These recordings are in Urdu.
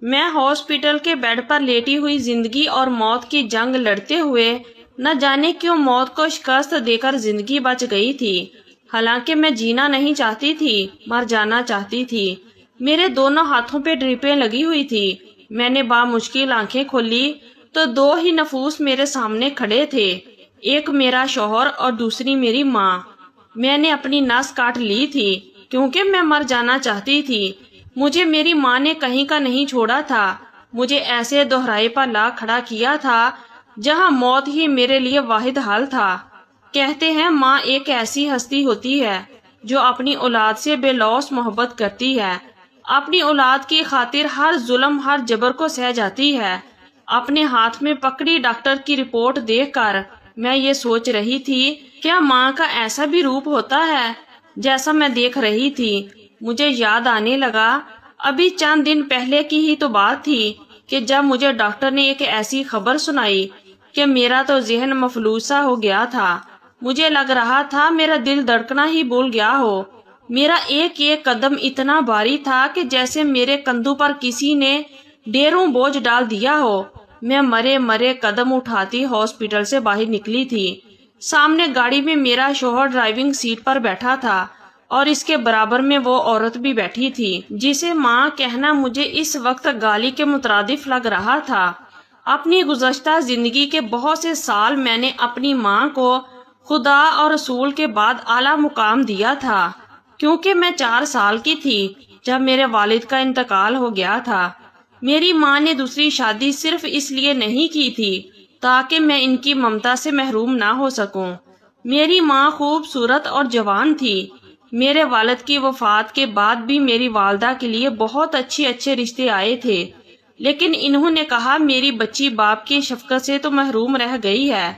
میں ہاسپٹل کے بیڈ پر لیٹی ہوئی زندگی اور موت کی جنگ لڑتے ہوئے نہ جانے کیوں موت کو شکست دے کر زندگی بچ گئی تھی۔ حالانکہ میں جینا نہیں چاہتی تھی، مر جانا چاہتی تھی۔ میرے دونوں ہاتھوں پہ ڈریپیں لگی ہوئی تھی۔ میں نے بامشکل آنکھیں کھولی تو دو ہی نفوس میرے سامنے کھڑے تھے، ایک میرا شوہر اور دوسری میری ماں۔ میں نے اپنی نس کاٹ لی تھی کیونکہ میں مر جانا چاہتی تھی۔ مجھے میری ماں نے کہیں کا نہیں چھوڑا تھا، مجھے ایسے دوہرائے پر لا کھڑا کیا تھا جہاں موت ہی میرے لیے واحد حل تھا۔ کہتے ہیں ماں ایک ایسی ہستی ہوتی ہے جو اپنی اولاد سے بے لوث محبت کرتی ہے، اپنی اولاد کی خاطر ہر ظلم ہر جبر کو سہ جاتی ہے۔ اپنے ہاتھ میں پکڑی ڈاکٹر کی رپورٹ دیکھ کر میں یہ سوچ رہی تھی، کیا ماں کا ایسا بھی روپ ہوتا ہے جیسا میں دیکھ رہی تھی؟ مجھے یاد آنے لگا، ابھی چند دن پہلے کی ہی تو بات تھی کہ جب مجھے ڈاکٹر نے ایک ایسی خبر سنائی کہ میرا تو ذہن مفلوج سا ہو گیا تھا۔ مجھے لگ رہا تھا میرا دل دھڑکنا ہی بھول گیا ہو۔ میرا ایک ایک قدم اتنا بھاری تھا کہ جیسے میرے کندھوں پر کسی نے ڈھیروں بوجھ ڈال دیا ہو۔ میں مرے مرے قدم اٹھاتی ہاسپٹل سے باہر نکلی تھی۔ سامنے گاڑی میں میرا شوہر ڈرائیونگ سیٹ پر بیٹھا تھا اور اس کے برابر میں وہ عورت بھی بیٹھی تھی جسے ماں کہنا مجھے اس وقت گالی کے مترادف لگ رہا تھا۔ اپنی گزشتہ زندگی کے بہت سے سال میں نے اپنی ماں کو خدا اور رسول کے بعد اعلیٰ مقام دیا تھا، کیونکہ میں 4 سال کی تھی جب میرے والد کا انتقال ہو گیا تھا۔ میری ماں نے دوسری شادی صرف اس لیے نہیں کی تھی تاکہ میں ان کی ممتا سے محروم نہ ہو سکوں۔ میری ماں خوبصورت اور جوان تھی۔ میرے والد کی وفات کے بعد بھی میری والدہ کے لیے بہت اچھے رشتے آئے تھے، لیکن انہوں نے کہا میری بچی باپ کی شفقت سے تو محروم رہ گئی ہے،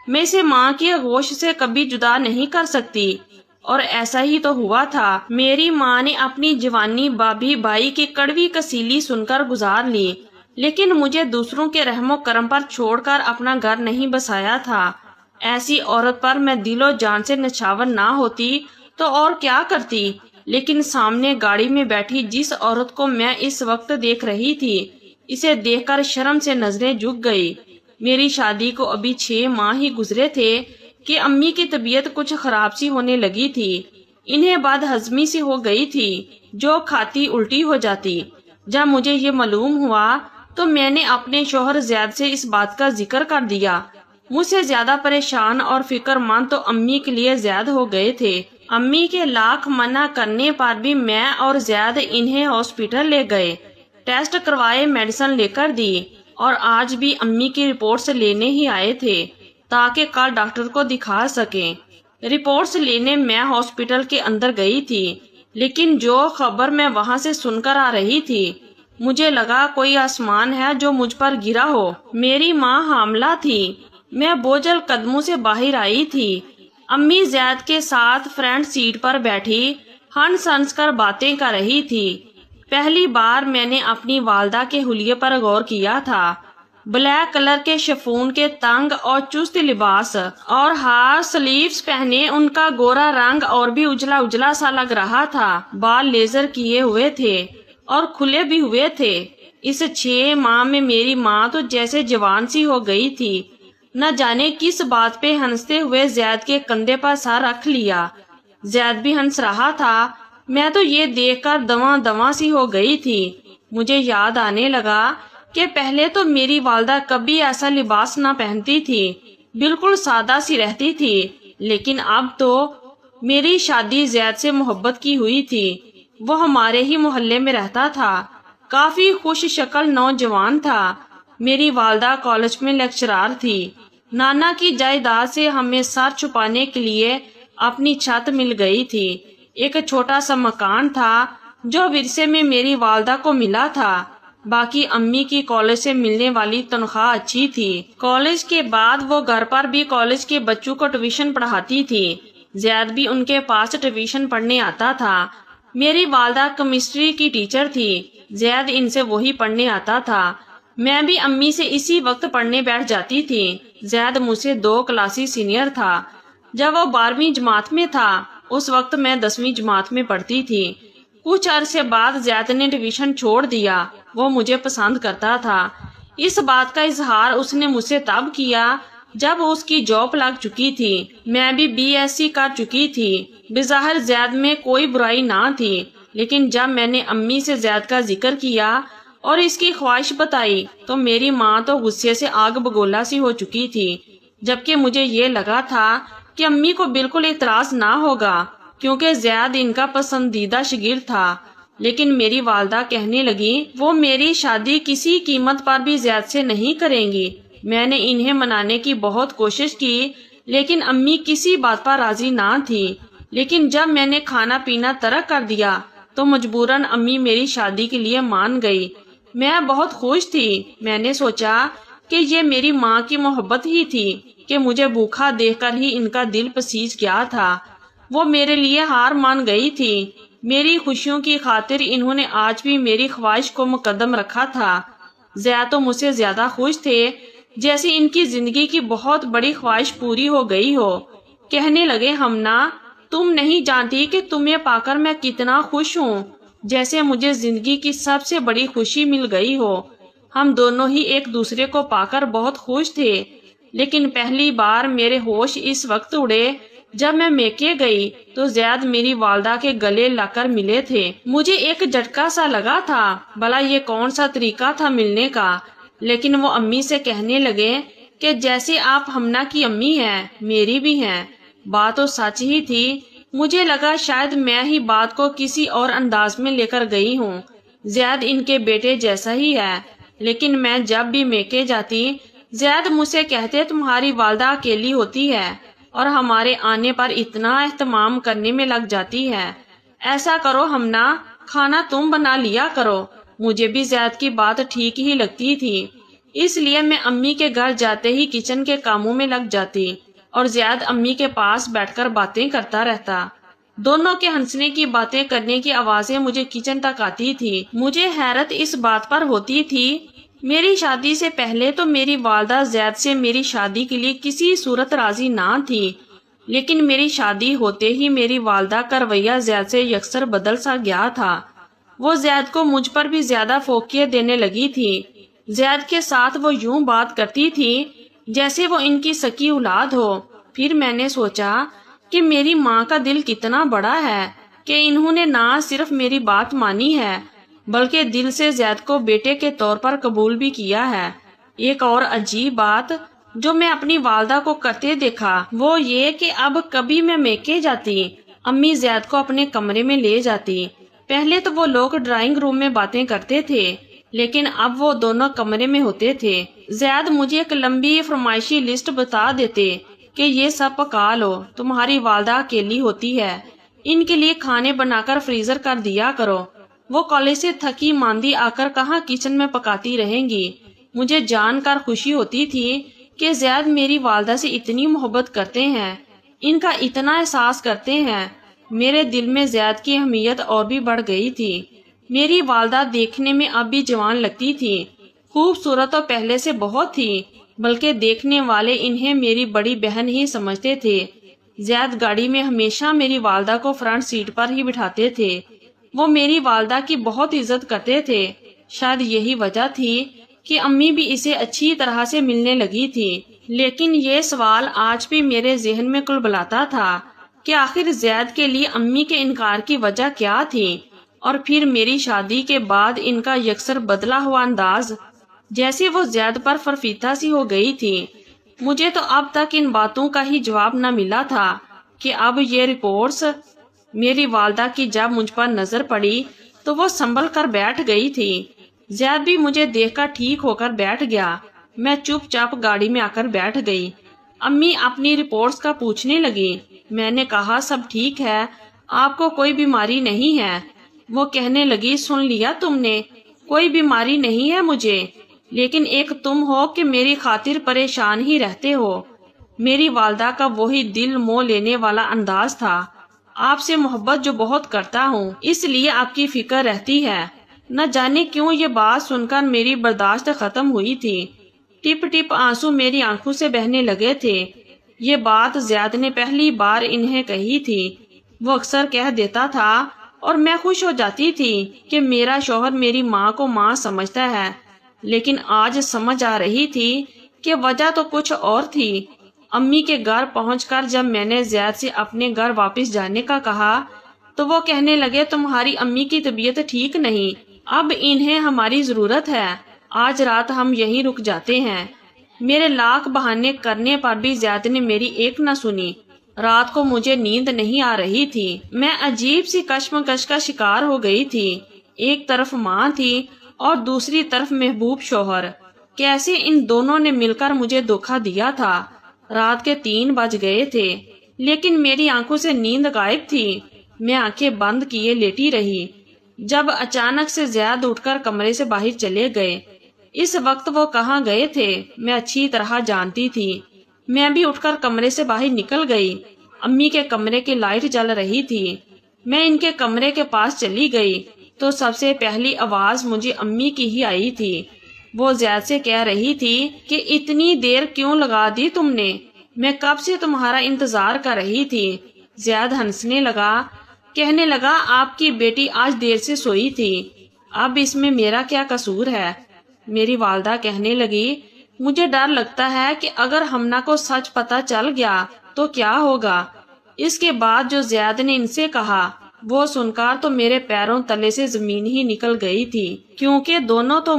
میں اسے ماں کی آغوش سے کبھی جدا نہیں کر سکتی۔ اور ایسا ہی تو ہوا تھا۔ میری ماں نے اپنی جوانی بابی بھائی کی کڑوی کسیلی سن کر گزار لی، لیکن مجھے دوسروں کے رحم و کرم پر چھوڑ کر اپنا گھر نہیں بسایا تھا۔ ایسی عورت پر میں دل و جان سے نچھاور نہ ہوتی تو اور کیا کرتی، لیکن سامنے گاڑی میں بیٹھی جس عورت کو میں اس وقت دیکھ رہی تھی، اسے دیکھ کر شرم سے نظریں جھک گئی۔ میری شادی کو ابھی 6 ماہ ہی گزرے تھے کہ امی کی طبیعت کچھ خراب سی ہونے لگی تھی۔ انہیں بد ہضمی سی ہو گئی تھی، جو کھاتی الٹی ہو جاتی۔ جب مجھے یہ معلوم ہوا تو میں نے اپنے شوہر زید سے اس بات کا ذکر کر دیا۔ مجھ سے زیادہ پریشان اور فکر مند تو امی کے لیے زید ہو گئے تھے۔ امی کے لاکھ منع کرنے پر بھی میں اور زید انہیں ہاسپٹل لے گئے، ٹیسٹ کروائے، میڈیسن لے کر دی، اور آج بھی امی کی رپورٹس لینے ہی آئے تھے تاکہ کل ڈاکٹر کو دکھا سکیں۔ رپورٹس لینے میں ہاسپٹل کے اندر گئی تھی، لیکن جو خبر میں وہاں سے سن کر آ رہی تھی، مجھے لگا کوئی آسمان ہے جو مجھ پر گرا ہو۔ میری ماں حاملہ تھی۔ میں بوجھل قدموں سے باہر آئی تھی۔ امی زید کے ساتھ فرنٹ سیٹ پر بیٹھی ہنس ہنس کر باتیں کر رہی تھی۔ پہلی بار میں نے اپنی والدہ کے حلیے پر غور کیا تھا۔ بلیک کلر کے شفون کے تنگ اور چست لباس اور ہاف سلیوز پہنے ان کا گورا رنگ اور بھی اجلا اجلا سا لگ رہا تھا۔ بال لیزر کیے ہوئے تھے اور کھلے بھی ہوئے تھے۔ اس 6 ماہ میں میری ماں تو جیسے جوان سی ہو گئی تھی۔ نہ جانے کس بات پہ ہنستے ہوئے زید کے کندھے پر سر رکھ لیا۔ زید بھی ہنس رہا تھا۔ میں تو یہ دیکھ کر دواں دواں سی ہو گئی تھی۔ مجھے یاد آنے لگا کہ پہلے تو میری والدہ کبھی ایسا لباس نہ پہنتی تھی، بالکل سادہ سی رہتی تھی، لیکن اب تو میری شادی زید سے محبت کی ہوئی تھی۔ وہ ہمارے ہی محلے میں رہتا تھا، کافی خوش شکل نوجوان تھا۔ میری والدہ کالج میں لیکچرار تھی۔ نانا کی جائیداد سے ہمیں سر چھپانے کے لیے اپنی چھت مل گئی تھی۔ ایک چھوٹا سا مکان تھا جو ورثے میں میری والدہ کو ملا تھا۔ باقی امی کی کالج سے ملنے والی تنخواہ اچھی تھی۔ کالج کے بعد وہ گھر پر بھی کالج کے بچوں کو ٹیوشن پڑھاتی تھی۔ زید بھی ان کے پاس ٹیوشن پڑھنے آتا تھا۔ میری والدہ کیمسٹری کی ٹیچر تھی، زید ان سے وہی پڑھنے آتا تھا۔ میں بھی امی سے اسی وقت پڑھنے بیٹھ جاتی تھی۔ زید مجھ سے 2 کلاسز سینئر تھا۔ جب وہ 12ویں جماعت میں تھا، اس وقت میں 10ویں جماعت میں پڑھتی تھی۔ کچھ عرصے بعد زید نے ٹیوشن چھوڑ دیا وہ مجھے پسند کرتا تھا۔ اس بات کا اظہار اس نے مجھ سے تب کیا جب اس کی جاب لگ چکی تھی۔ میں بھی BSc کر چکی تھی۔ بظاہر زید میں کوئی برائی نہ تھی، لیکن جب میں نے امی سے زید کا ذکر کیا اور اس کی خواہش بتائی تو میری ماں تو غصے سے آگ بگولا سی ہو چکی تھی، جبکہ مجھے یہ لگا تھا کہ امی کو بالکل اعتراض نہ ہوگا کیونکہ زید ان کا پسندیدہ شاگرد تھا۔ لیکن میری والدہ کہنے لگی وہ میری شادی کسی قیمت پر بھی زید سے نہیں کریں گی۔ میں نے انہیں منانے کی بہت کوشش کی لیکن امی کسی بات پر راضی نہ تھی۔ لیکن جب میں نے کھانا پینا ترک کر دیا تو مجبوراً امی میری شادی کے لیے مان گئی۔ میں بہت خوش تھی۔ میں نے سوچا کہ یہ میری ماں کی محبت ہی تھی کہ مجھے بھوکا دیکھ کر ہی ان کا دل پسیج گیا تھا۔ وہ میرے لیے ہار مان گئی تھی۔ میری خوشیوں کی خاطر انہوں نے آج بھی میری خواہش کو مقدم رکھا تھا۔ زید تو مجھ سے زیادہ خوش تھے جیسے ان کی زندگی کی بہت بڑی خواہش پوری ہو گئی ہو۔ کہنے لگے ہمنا تم نہیں جانتی کہ تمہیں پا کر میں کتنا خوش ہوں، جیسے مجھے زندگی کی سب سے بڑی خوشی مل گئی ہو۔ ہم دونوں ہی ایک دوسرے کو پا کر بہت خوش تھے، لیکن پہلی بار میرے ہوش اس وقت اڑے جب میں میکے گئی تو زید میری والدہ کے گلے لا کر ملے تھے۔ مجھے ایک جھٹکا سا لگا تھا، بھلا یہ کون سا طریقہ تھا ملنے کا، لیکن وہ امی سے کہنے لگے کہ جیسے آپ ہمنا کی امی ہیں میری بھی ہیں۔ بات تو سچ ہی تھی۔ مجھے لگا شاید میں ہی بات کو کسی اور انداز میں لے کر گئی ہوں۔ زید ان کے بیٹے جیسا ہی ہے، لیکن میں جب بھی میکے جاتی زید مجھ سے کہتے تمہاری والدہ اکیلی ہوتی ہے اور ہمارے آنے پر اتنا اہتمام کرنے میں لگ جاتی ہے۔ ایسا کرو ہمنا، کھانا تم بنا لیا کرو۔ مجھے بھی زید کی بات ٹھیک ہی لگتی تھی، اس لیے میں امی کے گھر جاتے ہی کچن کے کاموں میں لگ جاتی اور زید امی کے پاس بیٹھ کر باتیں کرتا رہتا۔ دونوں کے ہنسنے کی باتیں کرنے کی آوازیں مجھے کچن تک آتی تھی۔ مجھے حیرت اس بات پر ہوتی تھی میری شادی سے پہلے تو میری والدہ زید سے میری شادی کے لیے کسی صورت راضی نہ تھی، لیکن میری شادی ہوتے ہی میری والدہ کا رویہ زید سے یکسر بدل سا گیا تھا۔ وہ زید کو مجھ پر بھی زیادہ فوقیت دینے لگی تھی۔ زید کے ساتھ وہ یوں بات کرتی تھی جیسے وہ ان کی سکی اولاد ہو۔ پھر میں نے سوچا کہ میری ماں کا دل کتنا بڑا ہے کہ انہوں نے نہ صرف میری بات مانی ہے بلکہ دل سے زید کو بیٹے کے طور پر قبول بھی کیا ہے۔ ایک اور عجیب بات جو میں اپنی والدہ کو کرتے دیکھا وہ یہ کہ اب کبھی میں میکے جاتی امی زید کو اپنے کمرے میں لے جاتی۔ پہلے تو وہ لوگ ڈرائنگ روم میں باتیں کرتے تھے، لیکن اب وہ دونوں کمرے میں ہوتے تھے۔ زید مجھے ایک لمبی فرمائشی لسٹ بتا دیتے کہ یہ سب پکا لو، تمہاری والدہ اکیلی ہوتی ہے، ان کے لیے کھانے بنا کر فریزر کر دیا کرو۔ وہ کالج سے تھکی ماندی آ کر کہاں کچن میں پکاتی رہیں گی۔ مجھے جان کر خوشی ہوتی تھی کہ زید میری والدہ سے اتنی محبت کرتے ہیں، ان کا اتنا احساس کرتے ہیں۔ میرے دل میں زید کی اہمیت اور بھی بڑھ گئی تھی۔ میری والدہ دیکھنے میں اب بھی جوان لگتی تھی، خوبصورت تو پہلے سے بہت تھی، بلکہ دیکھنے والے انہیں میری بڑی بہن ہی سمجھتے تھے۔ زید گاڑی میں ہمیشہ میری والدہ کو فرنٹ سیٹ پر ہی بٹھاتے تھے۔ وہ میری والدہ کی بہت عزت کرتے تھے۔ شاید یہی وجہ تھی کہ امی بھی اسے اچھی طرح سے ملنے لگی تھی۔ لیکن یہ سوال آج بھی میرے ذہن میں کلبلاتا تھا کہ آخر زید کے لیے امی کے انکار کی وجہ کیا تھی، اور پھر میری شادی کے بعد ان کا یکسر بدلا ہوا انداز، جیسے وہ زید پر فرفیتہ سی ہو گئی تھی۔ مجھے تو اب تک ان باتوں کا ہی جواب نہ ملا تھا کہ اب یہ رپورٹس میری والدہ کی جب مجھ پر نظر پڑی تو وہ سنبھل کر بیٹھ گئی تھی۔ زید بھی مجھے دیکھ کر ٹھیک ہو کر بیٹھ گیا۔ میں چپ چاپ گاڑی میں آ کر بیٹھ گئی۔ امی اپنی رپورٹس کا پوچھنے لگی۔ میں نے کہا سب ٹھیک ہے، آپ کو کوئی بیماری نہیں ہے۔ وہ کہنے لگی سن لیا تم نے، کوئی بیماری نہیں ہے مجھے، لیکن ایک تم ہو کہ میری خاطر پریشان ہی رہتے ہو۔ میری والدہ کا وہی دل موہ لینے والا انداز تھا۔ آپ سے محبت جو بہت کرتا ہوں اس لیے آپ کی فکر رہتی ہے۔ نہ جانے کیوں یہ بات سن کر میری برداشت ختم ہوئی تھی۔ ٹپ ٹپ آنسو میری آنکھوں سے بہنے لگے تھے۔ یہ بات زید نے پہلی بار انہیں کہی تھی۔ وہ اکثر کہہ دیتا تھا اور میں خوش ہو جاتی تھی کہ میرا شوہر میری ماں کو ماں سمجھتا ہے، لیکن آج سمجھ آ رہی تھی کہ وجہ تو کچھ اور تھی۔ امی کے گھر پہنچ کر جب میں نے زید سے اپنے گھر واپس جانے کا کہا تو وہ کہنے لگے تمہاری امی کی طبیعت ٹھیک نہیں، اب انہیں ہماری ضرورت ہے، آج رات ہم یہیں رک جاتے ہیں۔ میرے لاکھ بہانے کرنے پر بھی زید نے میری ایک نہ سنی۔ رات کو مجھے نیند نہیں آ رہی تھی، میں عجیب سی کشمکش کا شکار ہو گئی تھی۔ ایک طرف ماں تھی اور دوسری طرف محبوب شوہر، کیسے ان دونوں نے مل کر مجھے دھوکا دیا تھا۔ رات کے 3 بج گئے تھے لیکن میری آنکھوں سے نیند غائب تھی۔ میں آنکھیں بند کیے لیٹی رہی جب اچانک سے زید اٹھ کر کمرے سے باہر چلے گئے۔ اس وقت وہ کہاں گئے تھے میں اچھی طرح جانتی تھی۔ میں بھی اٹھ کر کمرے سے باہر نکل گئی۔ امی کے کمرے کی لائٹ جل رہی تھی۔ میں ان کے کمرے کے پاس چلی گئی تو سب سے پہلی آواز مجھے امی کی ہی آئی تھی۔ وہ زید سے کہہ رہی تھی کہ اتنی دیر کیوں لگا دی تم نے، میں کب سے تمہارا انتظار کر رہی تھی۔ زید ہنسنے لگا، کہنے لگا آپ کی بیٹی آج دیر سے سوئی تھی، اب اس میں میرا کیا قصور ہے۔ میری والدہ کہنے لگی مجھے ڈر لگتا ہے کہ اگر ہمنا کو سچ پتا چل گیا تو کیا ہوگا۔ اس کے بعد جو زید نے ان سے کہا وہ سن کر تو میرے پیروں تلے سے زمین ہی نکل گئی تھی، کیونکہ دونوں تو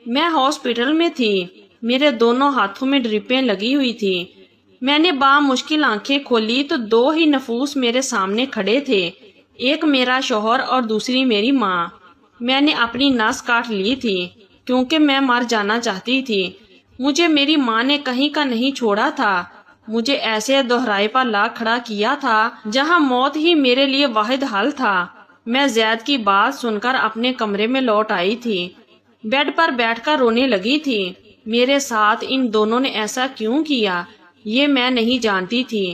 میں ہاسپٹل میں تھی، میرے دونوں ہاتھوں میں ڈرپیں لگی ہوئی تھی۔ میں نے بامشکل آنکھیں کھولی تو 2 ہی نفوس میرے سامنے کھڑے تھے، ایک میرا شوہر اور دوسری میری ماں۔ میں نے اپنی نس کاٹ لی تھی کیونکہ میں مر جانا چاہتی تھی۔ مجھے میری ماں نے کہیں کا نہیں چھوڑا تھا، مجھے ایسے دہرائے پر لا کھڑا کیا تھا جہاں موت ہی میرے لیے واحد حل تھا۔ میں زید کی بات سن کر اپنے کمرے میں لوٹ آئی تھی، بیڈ پر بیٹھ کر رونے لگی تھی۔ میرے ساتھ ان دونوں نے ایسا کیوں کیا یہ میں نہیں جانتی تھی،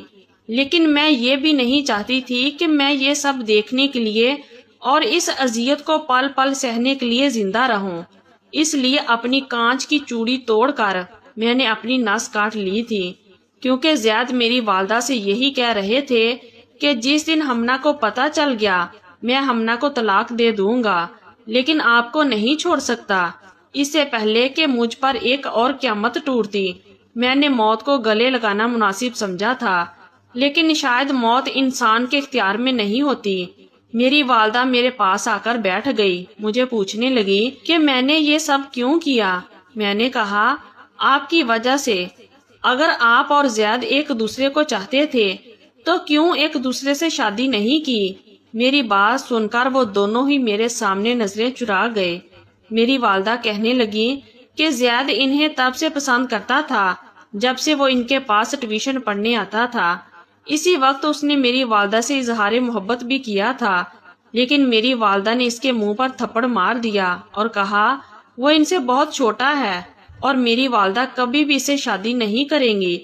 لیکن میں یہ بھی نہیں چاہتی تھی کہ میں یہ سب دیکھنے کے لیے اور اس اذیت کو پل پل سہنے کے لیے زندہ رہوں۔ اس لیے اپنی کانچ کی چوڑی توڑ کر میں نے اپنی نس کاٹ لی تھی، کیونکہ زید میری والدہ سے یہی کہہ رہے تھے کہ جس دن ہمنا کو پتہ چل گیا میں ہمنا کو طلاق دے دوں گا، لیکن آپ کو نہیں چھوڑ سکتا۔ اس سے پہلے کہ مجھ پر ایک اور قیامت ٹوٹتی میں نے موت کو گلے لگانا مناسب سمجھا تھا، لیکن شاید موت انسان کے اختیار میں نہیں ہوتی۔ میری والدہ میرے پاس آ کر بیٹھ گئی، مجھے پوچھنے لگی کہ میں نے یہ سب کیوں کیا۔ میں نے کہا آپ کی وجہ سے۔ اگر آپ اور زید ایک دوسرے کو چاہتے تھے تو کیوں ایک دوسرے سے شادی نہیں کی۔ میری بات سن کر وہ دونوں ہی میرے سامنے نظریں چرا گئے۔ میری والدہ کہنے لگی کہ زید انہیں تب سے پسند کرتا تھا جب سے وہ ان کے پاس ٹیوشن پڑھنے آتا تھا۔ اسی وقت اس نے میری والدہ سے اظہار محبت بھی کیا تھا، لیکن میری والدہ نے اس کے منہ پر تھپڑ مار دیا اور کہا وہ ان سے بہت چھوٹا ہے اور میری والدہ کبھی بھی اسے شادی نہیں کریں گی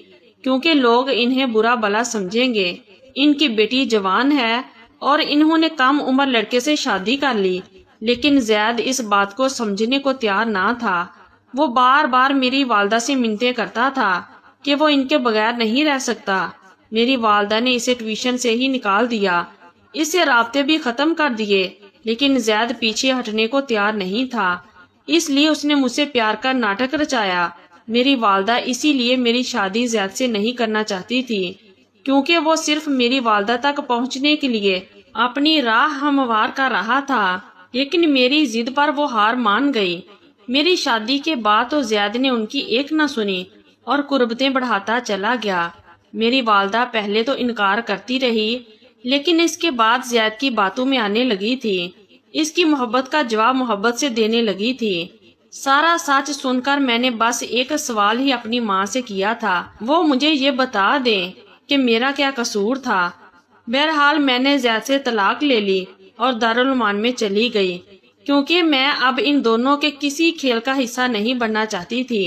کیونکہ لوگ انہیں برا بلا سمجھیں گے۔ ان کی بیٹی جوان ہے اور انہوں نے کم عمر لڑکے سے شادی کر لی، لیکن زید اس بات کو سمجھنے کو تیار نہ تھا۔ وہ بار بار میری والدہ سے منتیں کرتا تھا کہ وہ ان کے بغیر نہیں رہ سکتا۔ میری والدہ نے اسے ٹیوشن سے ہی نکال دیا، اس سے رابطے بھی ختم کر دیے، لیکن زید پیچھے ہٹنے کو تیار نہیں تھا، اس لیے اس نے مجھ سے پیار کا ناٹک رچایا۔ میری والدہ اسی لیے میری شادی زید سے نہیں کرنا چاہتی تھی، کیونکہ وہ صرف میری والدہ تک پہنچنے کے لیے اپنی راہ ہموار کر رہا تھا، لیکن میری ضد پر وہ ہار مان گئی۔ میری شادی کے بعد تو زید نے ان کی ایک نہ سنی اور قربتیں بڑھاتا چلا گیا۔ میری والدہ پہلے تو انکار کرتی رہی، لیکن اس کے بعد زید کی باتوں میں آنے لگی تھی، اس کی محبت کا جواب محبت سے دینے لگی تھی۔ سارا سچ سن کر میں نے بس ایک سوال ہی اپنی ماں سے کیا تھا، وہ مجھے یہ بتا دیں کہ میرا کیا قصور تھا۔ بہرحال میں نے زید سے طلاق لے لی اور دارالعلوم میں چلی گئی، کیونکہ میں اب ان دونوں کے کسی کھیل کا حصہ نہیں بننا چاہتی تھی۔